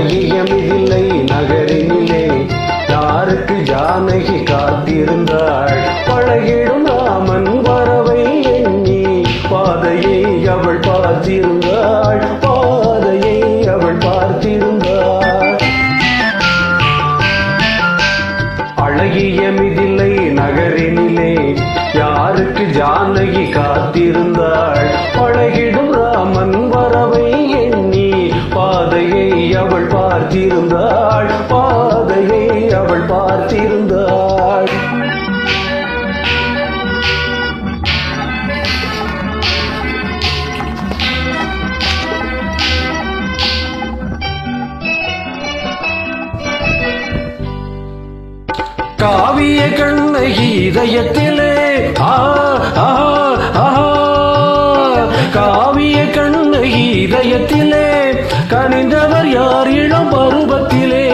அழகியமில்லை நகரினிலே யாருக்கு ஜானகி காத்திருந்தாள் பழகிடும் ராமன் வரவை எண்ணி பாதையை அவள் பார்த்திருந்தாள் பாதையை அவள் பார்த்திருந்தாள் அழகியமில்லை நகரினிலே யாருக்கு ஜானகி காத்திருந்தாள் பழகிடும் ராமன் வரவை எண்ணி பாதையை அவள் பார்த்திருந்தாள் பாதையை அவள் பார்த்திருந்தாள் காவிய கண்ணகி இதயத்திலே காவிய கண்ணகி இதயத்திலே கனிந்தவர் யார் இளம் பருவத்திலே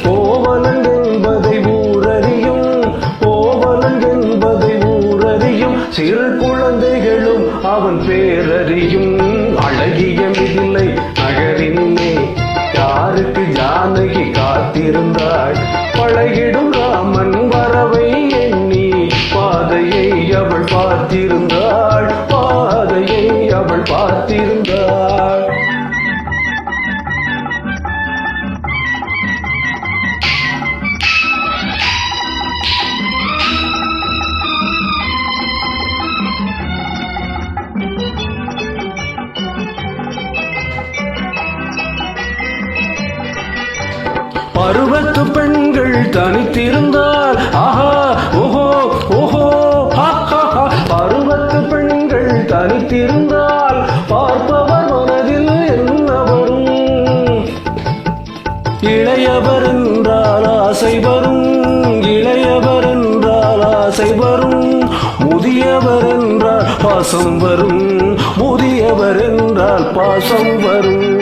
கோவலன் என்பதை ஊரறியும் கோவலன் என்பதை ஊரறியும் சிறு குழந்தைகளும் அவன் பேரறியும் அழகியமில்லை நகரினிலே யாருக்கு ஜானகி காத்திருந்தாள் பழகிடும் ராமன் வரவை எண்ணி பாதையை அவள் பார்த்திருந்தாள் பாதையை அவள் பார்த்திருந்தாள் பருவத்து பெண்கள் தனித்திருந்தால் ஆஹா ஓஹோ ஓஹோ பருவத்து பெண்கள் தனித்திருந்தால் பார்ப்பவர் மனதில் என்ன வரும் இளையவர் என்றால் ஆசை வரும் இளையவர் என்றால் ஆசை வரும் முதியவர் என்றால் பாசம் வரும் முதியவர் என்றால் பாசம் வரும்